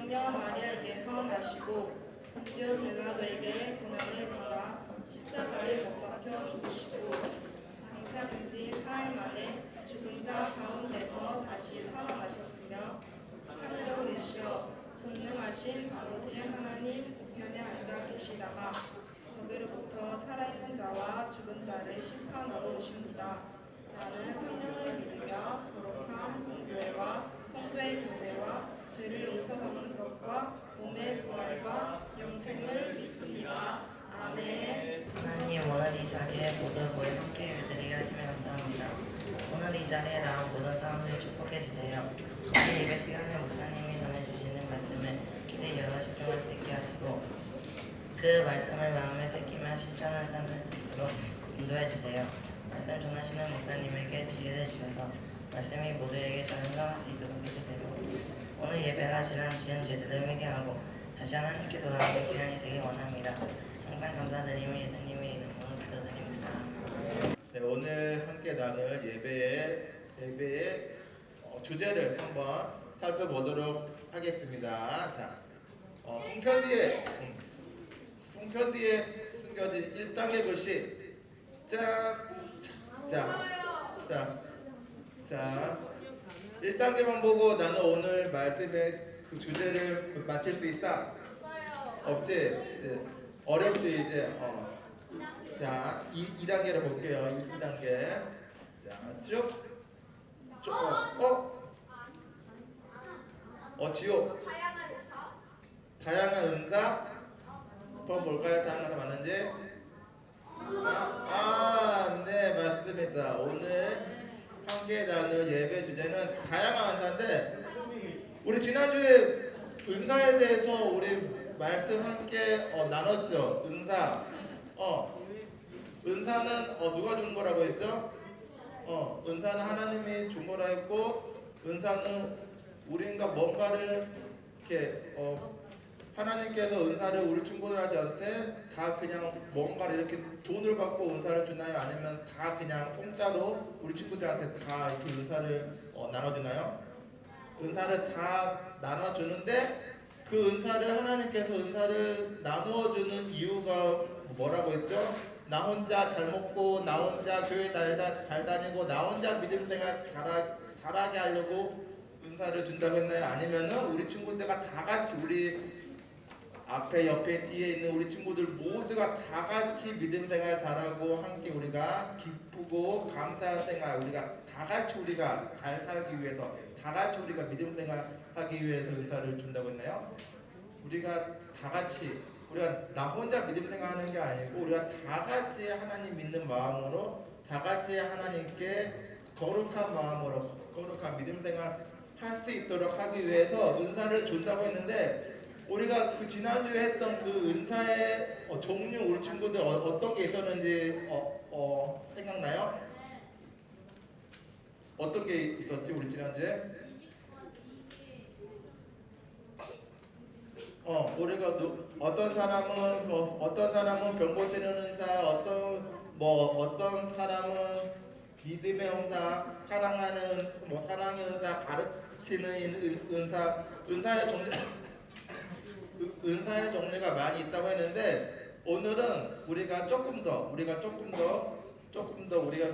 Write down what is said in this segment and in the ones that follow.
성녀 마리아에게서 나시고 본디오 빌라도에게 고난을 받아 십자가에 못 박혀 죽으시고 장사된 지 사흘 만에 죽은 자 가운데서 다시 살아나셨으며 하늘에 오르시어 전능하신 아버지 하나님 우편에 앉아 계시다가 거기로부터 살아있는 자와 오셔서 죽은 자를 심판하러 오십니다. 나는 성령을 믿으며 거룩한 공교회와 성도의 교제와 죄를 용서받는 것과 몸의 부활과 영생을 믿습니다. 아멘. 하나님, 오늘 이 자리에 모든 모여 함께 예배드리게 하시며 감사합니다. 오늘 이 자리에 나온 모든 사람들을 축복해 주세요. 오늘 예배 시간에 목사님이 전해주시는 말씀을 기대에 열어 집중할 수 있게 하시고 그 말씀을 마음에 새기며 실천하는 삶을 되도록 인도해 주세요. 말씀 전하시는 목사님에게 지혜를 주셔서 말씀이 모두에게 잘 흘러갈 수 있도록 해주세요. 오늘 예배가 지난 지은 죄들을 회개하고 다시 하나님께 돌아오는 시간이 되길 원합니다. 항상 감사드리며 예수님의 이름으로 기도드립니다. 네, 오늘 함께 나눌 예배의 주제를 한번 살펴보도록 하겠습니다. 자, 송편뒤에 숨겨진 1단계 글씨. 자, 1단계만 보고 나는 오늘 말씀의 그 주제를 맞힐 수 있다? 없지? 네. 어렵지 이제. 자, 2단계로 볼게요. 2단계. 자, 지옥. 다양한 은사. 한번 볼까요? 다양한 은사 맞는지? 네, 맞습니다. 오늘 함께 나눌 예배 주제는 다양한 은사인데, 우리 지난주에 은사에 대해서 우리 말씀 함께 나눴죠. 은사는 누가 준 거라고 했죠? 은사는 하나님이 준 거라 했고, 은사는 우리가 뭔가를 이렇게 하나님께서 은사를 우리 친구들한테 다 그냥 뭔가를 이렇게 돈을 받고 은사를 주나요? 아니면 다 그냥 공짜로 우리 친구들한테 다 이렇게 은사를 나눠주나요? 은사를 다 나눠주는데 그 은사를 하나님께서 은사를 나누어주는 이유가 뭐라고 했죠? 나 혼자 잘 먹고 나 혼자 교회 잘 다니고 나 혼자 믿음 생활 잘하게 하려고 은사를 준다고 했나요? 아니면은 우리 친구들과 다 같이 우리 앞에 옆에 뒤에 있는 우리 친구들 모두가 다 같이 믿음 생활 잘하고 함께 우리가 기쁘고 감사한 생활 우리가 다 같이 우리가 잘 살기 위해서 다 같이 우리가 믿음 생활 하기 위해서 은사를 준다고 했나요? 우리가 다 같이 우리가 나 혼자 믿음 생활하는 게 아니고 우리가 다 같이 하나님 믿는 마음으로 다 같이 하나님께 거룩한 마음으로 거룩한 믿음 생활 할 수 있도록 하기 위해서 은사를 준다고 했는데 우리가 그 지난주에 했던 그 은사의 종류 우리 친구들 어떤 게 있었는지 생각나요? 어떤 게 있었지 우리 지난주에? 우리가 어떤 사람은 병 고치는 은사, 어떤 사람은 믿음의 은사, 사랑하는 사랑의 은사, 가르치는 은사의 종류가 많이 있다고 했는데 오늘은 우리가 조금 더 우리가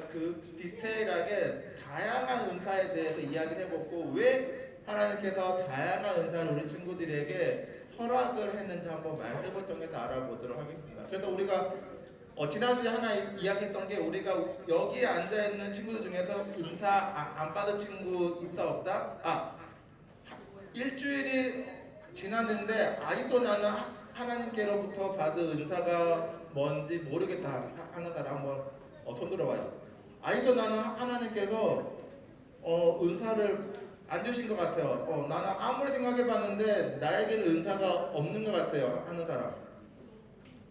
그 디테일하게 다양한 은사에 대해서 이야기를 해보고 왜 하나님께서 다양한 은사를 우리 친구들에게 허락을 했는지 한번 말씀을 통해서 알아보도록 하겠습니다. 그래서 우리가 지난주에 하나 이야기했던 게 우리가 여기에 앉아있는 친구들 중에서 은사 안 받은 친구 있다 없다? 일주일이 지났는데 아직도 나는 하나님께로부터 받은 은사가 뭔지 모르겠다 하는 사람 한번 손 들어봐요. 아직도 나는 하나님께서 은사를 안 주신 것 같아요. 나는 아무리 생각해봤는데 나에게는 은사가 없는 것 같아요 하는 사람.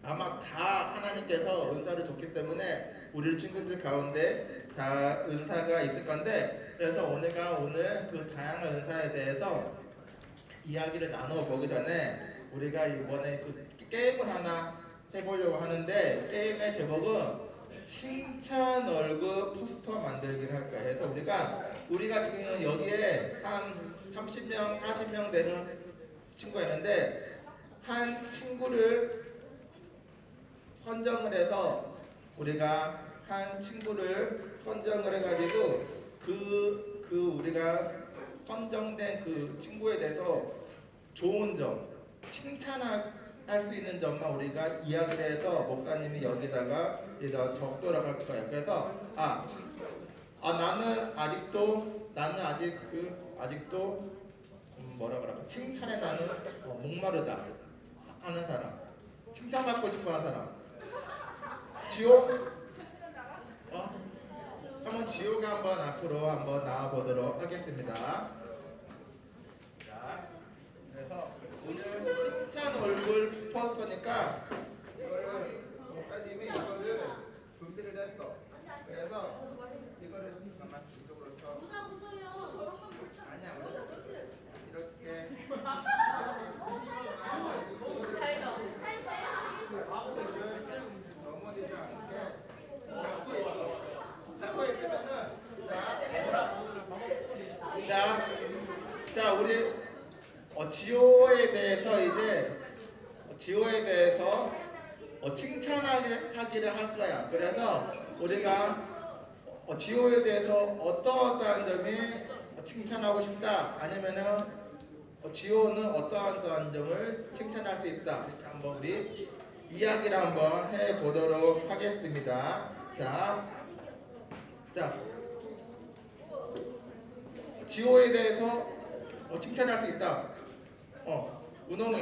아마 다 하나님께서 은사를 줬기 때문에 우리 친구들 가운데 다 은사가 있을 건데 그래서 오늘 그 다양한 은사에 대해서 이야기를 나누어 보기 전에 우리가 이번에 그 게임을 하나 해보려고 하는데 게임의 제목은 칭찬 얼굴 포스터 만들기를 할까 해서 우리가 지금 여기에 한 30명, 40명 되는 친구가 있는데 한 친구를 선정을 해서 우리가 한 친구를 선정을 해가지고 그 우리가 선정된 그 친구에 대해서 좋은 점, 할 수 있는 점만 우리가 이야기를 해서 목사님이 여기다가 적도록 할 거예요. 그래서 나는 아직도 뭐라 그럴까 칭찬에 나는 목마르다 하는 사람, 칭찬받고 싶어하는 사람, 지옥 한번 지옥에 한번 앞으로 한번 나와 보도록 하겠습니다. 자, 그래서 오늘 칭찬 얼굴 포스터니까 이거를 목사님이 이거를 준비를 했어. 그래서 이거를 잠깐만 이쪽으로 쳐. 아니야, 이렇게. 넘어지지 않게 잡고 있으면은 자 우리 지호에 대해서 칭찬하기를 할 거야. 그래서 우리가 지호에 대해서 어떠한 점이 칭찬하고 싶다 아니면은 지호는 어떠한 점을 칭찬할 수 있다 이렇게 한번 우리 이야기를 한번 해 보도록 하겠습니다. 자 지호에 대해서 칭찬할 수 있다. 은홍이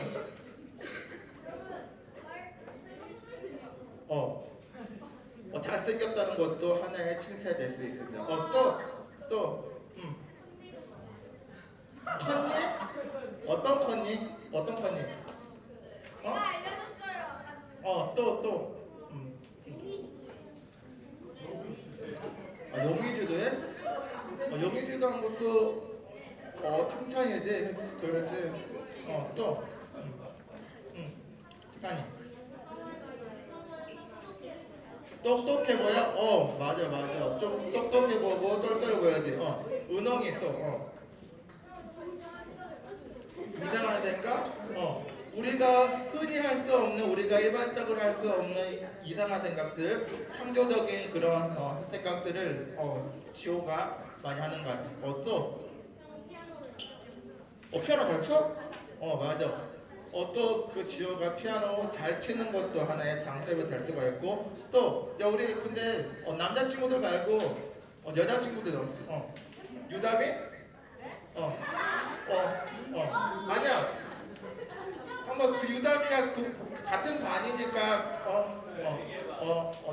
잘생겼다는 것도 하나의 칭찬이 될 수 있습니다. 컨니? 어떤 컨니? 내가 알려줬어요. 용의주도 해? 용의주도 한 것도 칭찬이지. 그렇지. 스카니 똑똑해 보여? 맞아. 좀 똑똑해 보고 똘똘해 보여야지. 은홍이 또 이상한 데인가? 우리가 흔히 할 수 없는, 우리가 일반적으로 할 수 없는 이상한 생각들, 창조적인 그런 생각들을 지호가 많이 하는 것 같아. 피아노 잘 쳐? 맞아. 또 그 지호가 피아노 잘 치는 것도 하나의 장점이 될 수가 있고, 또 야 우리 근데 남자친구들 말고 여자친구들 없어. 유담이? 아니야. 한번 그 유담이가 같은 반이니까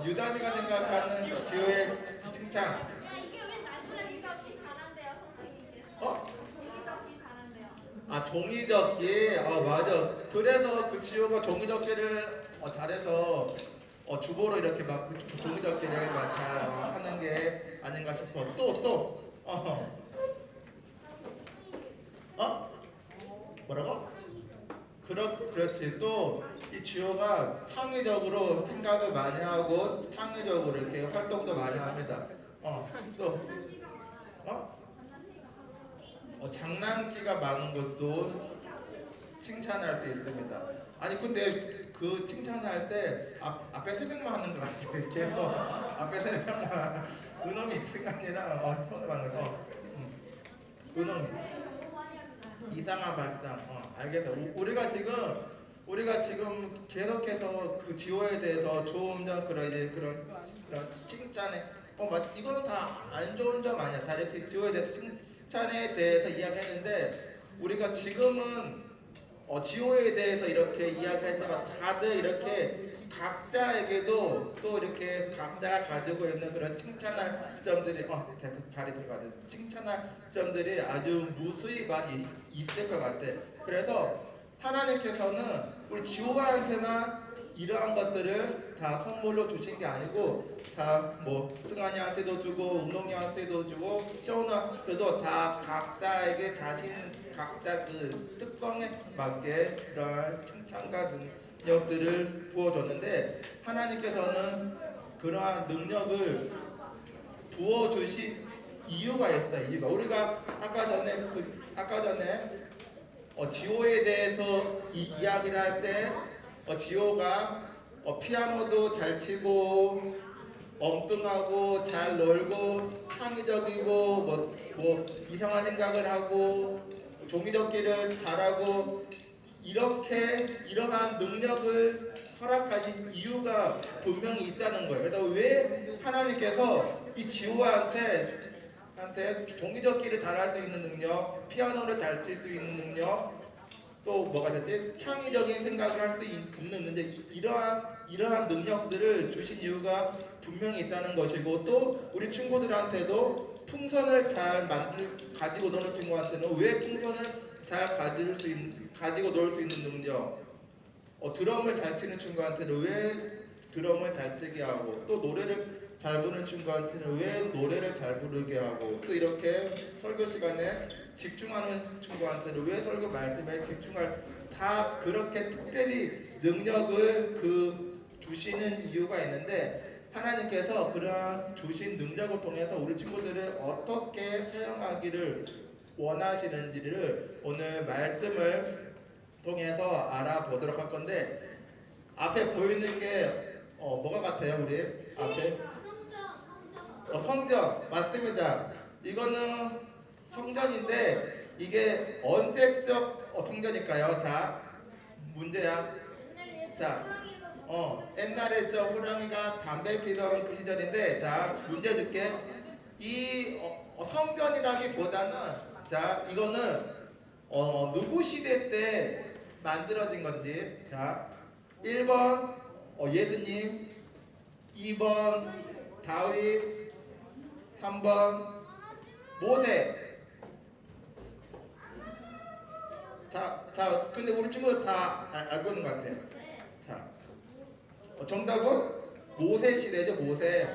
유담이가 생각하는 지호의 그 칭찬. 야, 이게 왜 종이접기 잘한대요, 선생님께서? 종이접기 잘한대요. 종이접기. 맞아. 그래서 그 지호가 종이접기를 잘해서 주보로 이렇게 막 그 종이접기를 막 잘 하는 게 아닌가 싶어. 뭐라고? 그렇지. 또 이 지호가 창의적으로 생각을 많이 하고 창의적으로 이렇게 활동도 많이 합니다. 장난기가 많은 것도 칭찬할 수 있습니다. 아니 근데 그 칭찬할 때 앞에 세 명만 하는 것 같아요. 계속 앞에 세 명만 은홍이 승관이랑 손을 하는 거. 은홍이 이상한 발상. 알겠어. 우리가 지금 계속해서 그 지호에 대해서 좋은 점 그런 칭찬에 이거는 다 안 좋은 점 아니야. 다 이렇게 지호에 대해서 칭찬에 대해서 이야기했는데 우리가 지금은 지호에 대해서 이렇게 이야기를 했지만 다들 이렇게 각자에게도 또 이렇게 각자가 가지고 있는 그런 칭찬할 점들이 자리 들어가야 돼. 칭찬할 점들이 아주 무수히 많이 있을 것 같아. 그래서 하나님께서는 우리 지호한테만 이러한 것들을 다 선물로 주신 게 아니고 다 승환이한테도 주고 은홍이한테도 주고 시원한테도 다 각자에게 각자 그 특성에 맞게 그런 칭찬과 능력들을 부어줬는데 하나님께서는 그러한 능력을 부어주신 이유가 있어요. 우리가 아까 전에 지호에 대해서 이야기를 할 때 지호가 피아노도 잘 치고 엉뚱하고 잘 놀고 창의적이고 이상한 생각을 하고 종이접기를 잘하고 이렇게 이러한 능력을 허락하신 이유가 분명히 있다는 거예요. 그래서 왜 하나님께서 이 지호한테 종이접기를 잘할 수 있는 능력, 피아노를 잘 칠 수 있는 능력, 또 뭐가 됐지? 창의적인 생각을 할 수 있는 능력, 이러한 능력들을 주신 이유가 분명히 있다는 것이고, 또 우리 친구들한테도 풍선을 가지고 노는 친구한테는 왜 풍선을 잘 가지고 놀 수 있는 능력, 드럼을 잘 치는 친구한테는 왜 드럼을 잘 치게 하고, 또 노래를 잘 부르는 친구한테는 왜 노래를 잘 부르게 하고, 또 이렇게 설교 시간에 집중하는 친구한테는 왜 설교 말씀에 다 그렇게 특별히 능력을 주시는 이유가 있는데, 하나님께서 그러한 주신 능력을 통해서 우리 친구들을 어떻게 사용하기를 원하시는지를 오늘 말씀을 통해서 알아보도록 할 건데, 앞에 보이는 게 뭐가 같아요? 우리 앞에 성전 맞습니다. 이거는 성전인데 이게 언제적 성전일까요? 자, 문제야. 자, 옛날에 저 호랑이가 담배 피던 그 시절인데, 자, 문제 줄게. 이 성전이라기보다는, 자, 이거는 누구 시대 때 만들어진 건지. 자, 1번 예수님, 2번 다윗, 3번 모세. 자, 근데 우리 친구들 다 알고 있는 것 같아. 자, 정답은 모세 시대죠, 모세.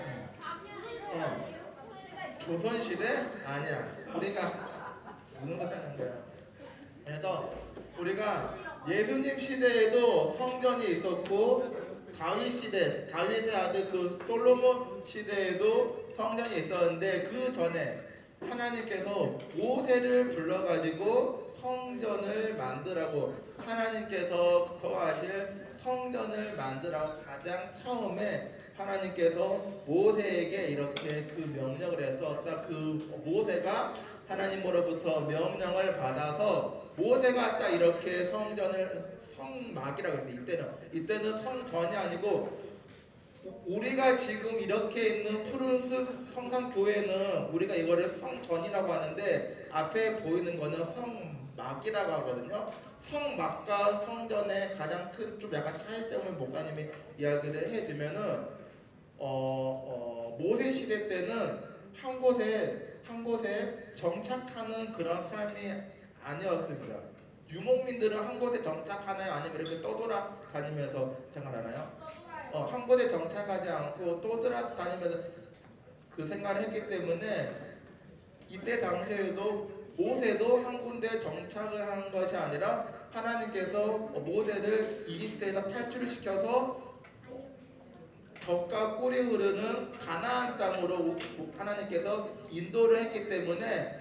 조선 시대? 아니야. 우리가 무슨 소리 하는 거야. 그래서 우리가 예수님 시대에도 성전이 있었고, 다윗 시대, 다윗의 아들 그 솔로몬 시대에도 성전이 있었는데, 그 전에 하나님께서 모세를 불러가지고 성전을 만들라고, 하나님께서 거하실 성전을 만들라고 가장 처음에 하나님께서 모세에게 이렇게 그 명령을 해서, 딱 그 모세가 하나님으로부터 명령을 받아서 모세가 딱 이렇게 성막이라고 했어요. 이때는 성전이 아니고, 우리가 지금 이렇게 있는 푸른숲 성산교회는 우리가 이거를 성전이라고 하는데, 앞에 보이는 거는 성막이라고 하거든요. 성막과 성전의 가장 큰 좀 약간 차이점을 목사님이 이야기를 해주면은, 모세 시대 때는 한 곳에 정착하는 그런 삶이 아니었습니다. 유목민들은 한 곳에 정착하나요? 아니면 이렇게 떠돌아다니면서 생활하나요? 한 곳에 정착하지 않고 떠돌아다니면서 그 생활을 했기 때문에, 이때 당시에도 모세도 한 군데 정착을 한 것이 아니라 하나님께서 모세를 이집트에서 탈출을 시켜서 젖과 꿀이 흐르는 가나안 땅으로 하나님께서 인도를 했기 때문에,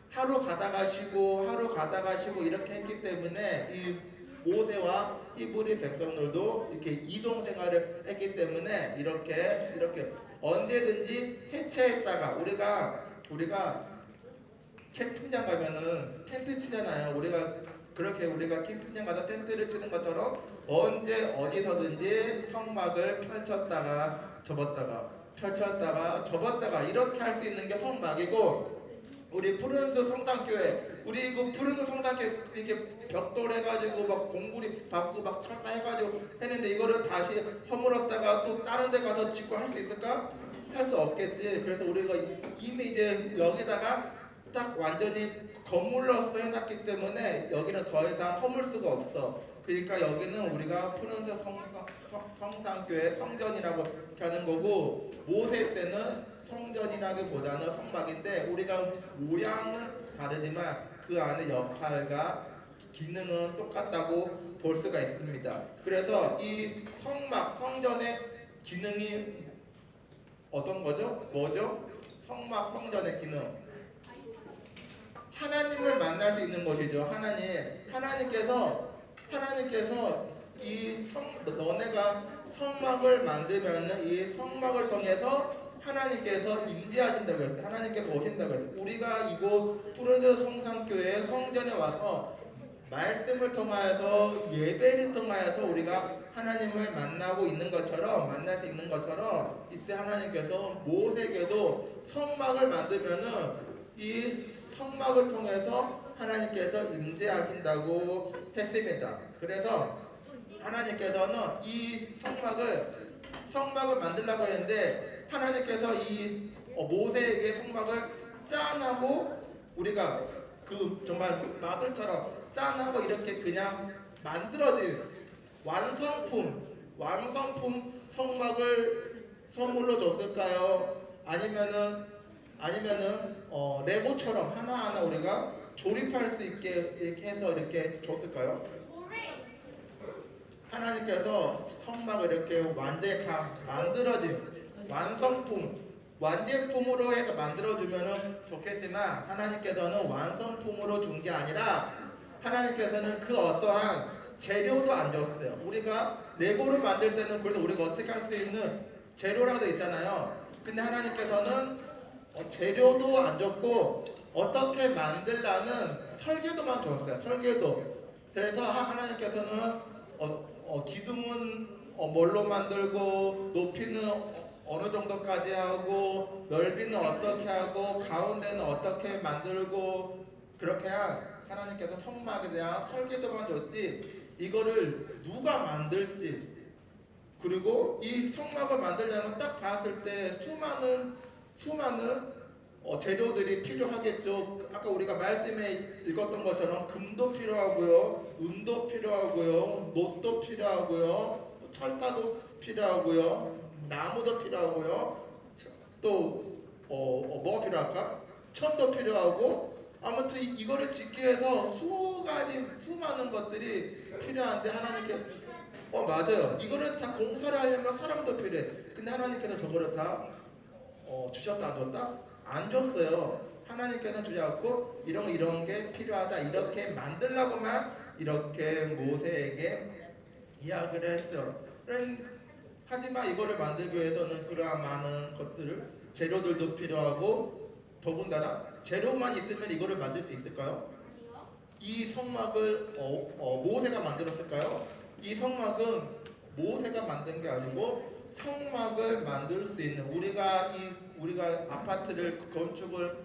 하루 가다가 쉬고 이렇게 했기 때문에 이 모세와 히브리 백성들도 이렇게 이동 생활을 했기 때문에 이렇게 언제든지 해체했다가, 우리가 캠핑장 가면은 텐트 치잖아요. 우리가 캠핑장 가서 텐트를 치는 것처럼 언제 어디서든지 성막을 펼쳤다가 접었다가 이렇게 할 수 있는 게 성막이고, 우리 푸른숲 성산교회, 우리 그 푸른숲 성산교회 이렇게 벽돌 해가지고 막 공구리 밟고 막 철사해가지고 했는데, 이거를 다시 허물었다가 또 다른 데 가서 짓고 할 수 있을까? 할 수 없겠지. 그래서 우리가 이미 이제 여기다가 딱 완전히 건물로서 해놨기 때문에 여기는 더 이상 허물 수가 없어. 그러니까 여기는 우리가 푸른숲 성산교회 성전이라고 하는 거고, 모세 때는 성전이라기보다는 성막인데, 우리가 모양은 다르지만 그 안에 역할과 기능은 똑같다고 볼 수가 있습니다. 그래서 이 성전의 기능이 어떤 거죠? 뭐죠? 성전의 기능. 하나님을 만날 수 있는 것이죠. 하나님께서 너네가 성막을 만들면 이 성막을 통해서 하나님께서 임재하신다고 했어요. 하나님께서 오신다고 했어요. 우리가 이곳 푸른숲 성산교회 성전에 와서 말씀을 통하여서 예배를 통하여서 우리가 하나님을 만나고 있는 것처럼 만날 수 있는 것처럼 이때 하나님께서 모세에게도 성막을 만들면은 이 성막을 통해서 하나님께서 임재하신다고 했습니다. 그래서 하나님께서는 이 성막을 만들라고 했는데 하나님께서 이 모세에게 성막을 짠하고 우리가 그 정말 마술처럼 짠하고 이렇게 그냥 만들어진 완성품 성막을 선물로 줬을까요? 아니면은 레고처럼 하나하나 우리가 조립할 수 있게 이렇게 해서 이렇게 줬을까요? 하나님께서 성막을 이렇게 완전히 다 만들어진 완제품으로 해서 만들어주면 좋겠지만 하나님께서는 완성품으로 준 게 아니라 하나님께서는 그 어떠한 재료도 안 줬어요. 우리가 레고를 만들 때는 그래도 우리가 어떻게 할 수 있는 재료라도 있잖아요. 근데 하나님께서는 재료도 안 줬고 어떻게 만들라는 설계도만 줬어요. 설계도. 그래서 하나님께서는 기둥은 뭘로 만들고 높이는 어느 정도까지 하고 넓이는 어떻게 하고 가운데는 어떻게 만들고 그렇게 하나님께서 성막에 대한 설계도만 줬지 이거를 누가 만들지 그리고 이 성막을 만들려면 딱 봤을 때 수많은 재료들이 필요하겠죠. 아까 우리가 말씀에 읽었던 것처럼 금도 필요하고요, 은도 필요하고요, 놋도 필요하고요, 철사도 필요하고요, 나무도 필요하고요, 또 뭐가 필요할까? 천도 필요하고 아무튼 이거를 짓기 위해서 수많은 것들이 필요한데 하나님께 맞아요. 이거를 다 공사를 하려면 사람도 필요해. 근데 하나님께서 저거를 다 주셨다 안 줬다? 안 줬어요. 하나님께서는 주지 않고 이런 게 필요하다 이렇게 만들라고만 이렇게 모세에게 이야기를 했어요. 하지만 이거를 만들기 위해서는 그러한 많은 것들을 재료들도 필요하고 더군다나 재료만 있으면 이거를 만들 수 있을까요? 이 성막을 모세가 만들었을까요? 이 성막은 모세가 만든 게 아니고 성막을 만들 수 있는 우리가 아파트를 건축을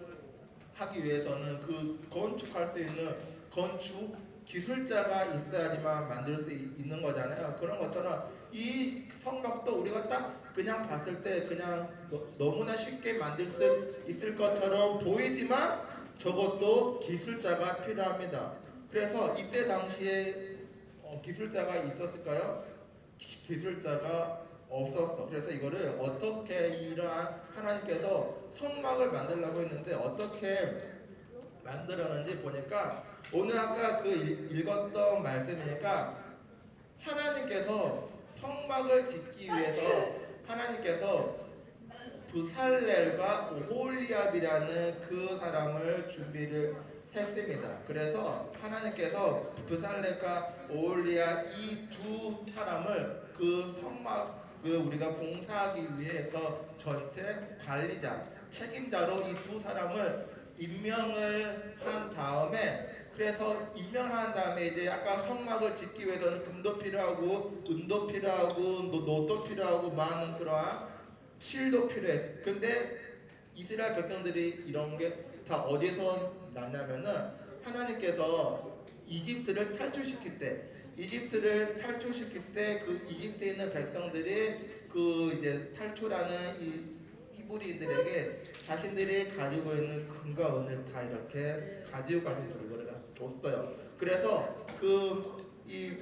하기 위해서는 그 건축할 수 있는 건축 기술자가 있어야지만 만들 수 있는 거잖아요. 그런 것처럼 이 성막도 우리가 딱 그냥 봤을 때 그냥 너무나 쉽게 만들 수 있을 것처럼 보이지만 저것도 기술자가 필요합니다. 그래서 이때 당시에 기술자가 있었을까요? 기술자가 없었어. 그래서 이거를 어떻게 이러한 하나님께서 성막을 만들려고 했는데 어떻게 만들었는지 보니까 오늘 아까 그 읽었던 말씀이니까 하나님께서 성막을 짓기 위해서 하나님께서 부살렐과 오홀리압이라는 그 사람을 준비를 했습니다. 그래서 하나님께서 부살렐과 오홀리압 이 두 사람을 그 성막 우리가 봉사하기 위해서 전체 관리자 책임자로 이 두 사람을 임명을 한 다음에 그래서 임명한 다음에 이제 아까 성막을 짓기 위해서는 금도 필요하고 은도 필요하고 놋도 필요하고 많은 그러한 실도 필요해. 근데 이스라엘 백성들이 이런 게 다 어디서 났냐면은 하나님께서 이집트를 탈출시킬 때 그 이집트에 있는 백성들이 그 이제 탈출하는 이 히브리인들에게 자신들이 가지고 있는 금과 은을 다 이렇게 가지고 갈 수 있도록 이거를 줬어요. 그래서 이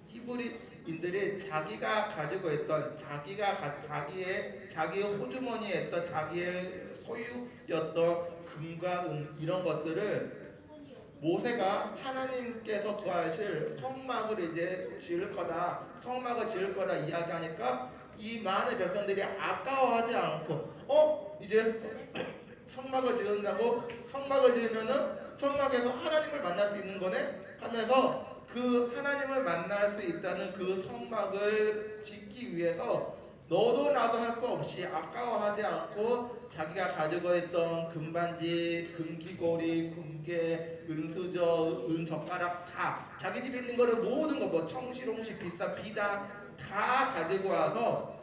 히브리인들이 자기가 가지고 있던 자기의 호주머니에 있던 자기의 소유였던 금과 은 이런 것들을 모세가 하나님께서 거하실 성막을 이제 지을 거다 이야기하니까 이 많은 백성들이 아까워하지 않고 이제 성막을 지은다고 성막을 지으면은 성막에서 하나님을 만날 수 있는 거네 하면서 그 하나님을 만날 수 있다는 그 성막을 짓기 위해서 너도 나도 할 거 없이 아까워하지 않고 자기가 가지고 있던 금반지, 금귀걸이, 금괴, 은수저, 은젓가락 다 자기 집에 있는 거를 모든 거 뭐 청실홍시 비싼 비단 다 가지고 와서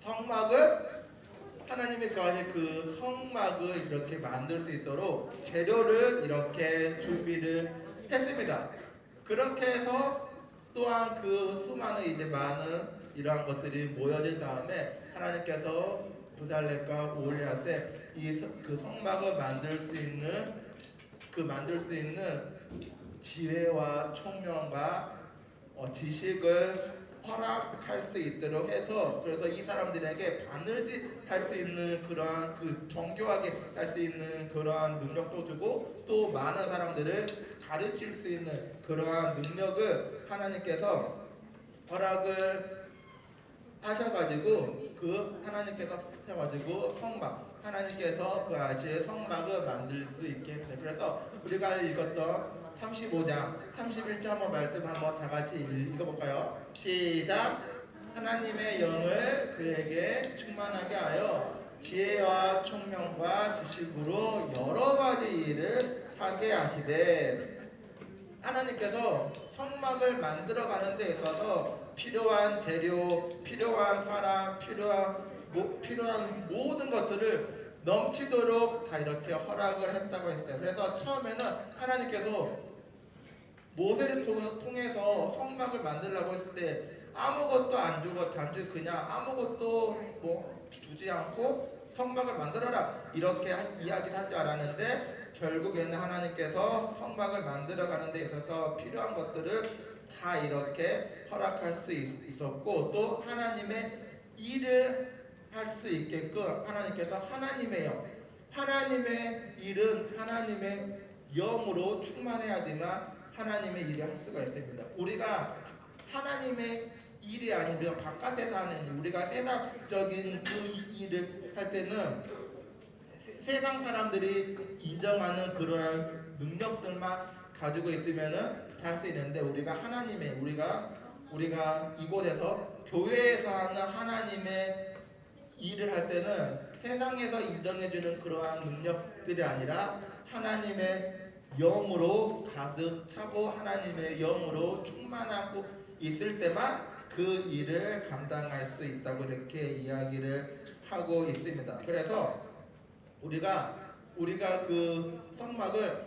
성막을 하나님이 거하실 그 성막을 이렇게 만들 수 있도록 재료를 이렇게 준비를 했습니다. 그렇게 해서 또한 그 수많은 이제 많은 이러한 것들이 모여진 다음에 하나님께서 부살렘과 오홀리한테 이 그 성막을 만들 수 있는 지혜와 총명과 지식을 허락할 수 있도록 해서 그래서 이 사람들에게 바느질 할 수 있는 그러한 그 정교하게 할 수 있는 그러한 능력도 주고 또 많은 사람들을 가르칠 수 있는 그러한 능력을 하나님께서 허락을 하셔가지고 그 하나님께서 하셔가지고 성막 하나님께서 그 아시의 성막을 만들 수 있게 했어요. 그래서 우리가 읽었던 35장 31절 한번 말씀 한번 다 같이 읽어볼까요? 시작. 하나님의 영을 그에게 충만하게 하여 지혜와 총명과 지식으로 여러 가지 일을 하게 하시되 하나님께서 성막을 만들어 가는 데 있어서 필요한 재료, 필요한 사람, 필요한 모든 것들을 넘치도록 다 이렇게 허락을 했다고 했어요. 그래서 처음에는 하나님께서 모세를 통해서 성막을 만들려고 했을 때 아무것도 안 주고 단지 그냥 아무것도 뭐 주지 않고 성막을 만들어라 이렇게 이야기를 할 줄 알았는데 결국에는 하나님께서 성막을 만들어가는 데 있어서 필요한 것들을 다 이렇게 허락할 수 있었고 또 하나님의 일을 할 수 있게끔 하나님께서 하나님의 일은 하나님의 영으로 충만해야지만 하나님의 일을 할 수가 있습니다. 우리가 하나님의 일이 아닌 우리가 바깥에서 하는 우리가 세상적인 그 일을 할 때는 세상 사람들이 인정하는 그러한 능력들만 가지고 있으면은 다 할 수 있는데 우리가 하나님의 우리가 이곳에서 교회에서 하는 하나님의 일을 할 때는 세상에서 인정해주는 그러한 능력들이 아니라 하나님의 영으로 가득 차고 하나님의 영으로 충만하고 있을 때만 그 일을 감당할 수 있다고 이렇게 이야기를 하고 있습니다. 그래서 우리가 그 성막을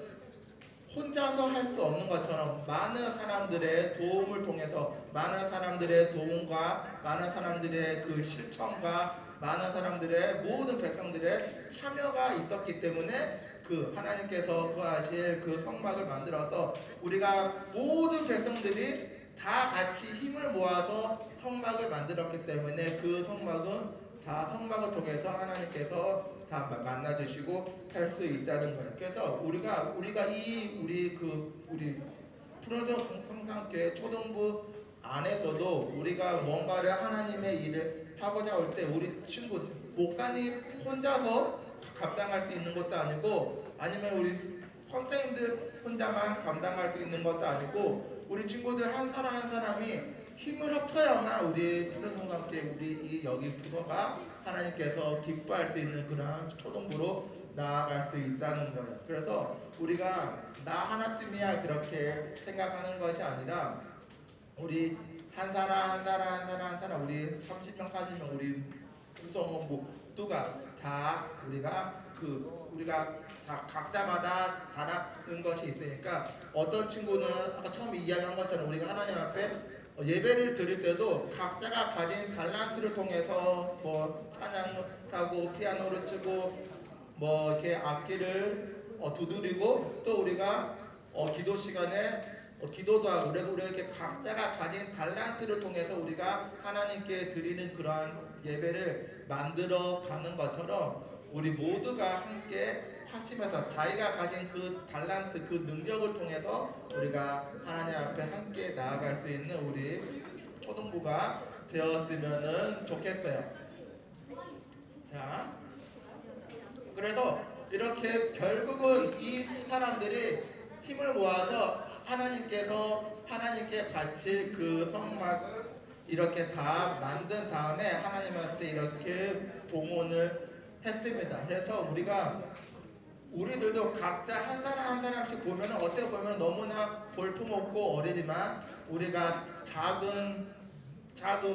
혼자서 할 수 없는 것처럼 많은 사람들의 도움을 통해서 많은 사람들의 도움과 많은 사람들의 그 실천과 많은 사람들의 모든 백성들의 참여가 있었기 때문에 그 하나님께서 그 하실 그 성막을 만들어서 우리가 모든 백성들이 다 같이 힘을 모아서 성막을 만들었기 때문에 그 성막은 다 성막을 통해서 하나님께서 다 만나주시고 할 수 있다는 거예요. 그래서 우리가 우리 푸른송 성상교회 초등부 안에서도 우리가 뭔가를 하나님의 일을 하고자 할 때 우리 친구 목사님 혼자서 감당할 수 있는 것도 아니고 아니면 우리 선생님들 혼자만 감당할 수 있는 것도 아니고 우리 친구들 한 사람 한 사람이 힘을 합쳐야만 우리 푸른송상교회 우리 이 여기 부서가 하나님께서 기뻐할 수 있는 그런 초등부로 나아갈 수 있다는 거예요. 그래서 우리가 나 하나쯤이야 그렇게 생각하는 것이 아니라 우리 한 사람 우리 30명 40명 우리 구성원 모두가 다 우리가 다 각자마다 잘하는 것이 있으니까 어떤 친구는 아까 처음에 이야기한 것처럼 우리가 하나님 앞에 예배를 드릴 때도 각자가 가진 달란트를 통해서 뭐 찬양을 하고 피아노를 치고 뭐 이렇게 악기를 두드리고 또 우리가 기도 시간에 기도도 하고 우리가 이렇게 각자가 가진 달란트를 통해서 우리가 하나님께 드리는 그러한 예배를 만들어 가는 것처럼 우리 모두가 함께 하시면서 자기가 가진 그 달란트 그 능력을 통해서 우리가 하나님 앞에 함께 나아갈 수 있는 우리 초등부가 되었으면 좋겠어요. 자, 그래서 이렇게 결국은 이 사람들이 힘을 모아서 하나님께 바칠 그 성막을 이렇게 다 만든 다음에 하나님한테 이렇게 봉헌을 했습니다. 그래서 우리들도 각자 한 사람 한 사람씩 보면 어떻게 보면 너무나 볼품없고 어리지만 우리가 작은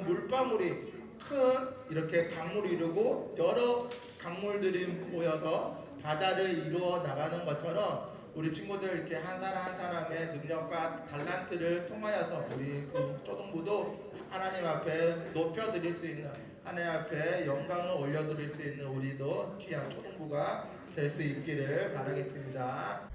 물방울이 큰 이렇게 강물을 이루고 여러 강물들이 모여서 바다를 이루어 나가는 것처럼 우리 친구들 이렇게 한 사람 한 사람의 능력과 달란트를 통하여서 우리 그 초등부도 하나님 앞에 높여드릴 수 있는, 하나님 앞에 영광을 올려드릴 수 있는 우리도 귀한 초등부가 될 수 있기를 바라겠습니다.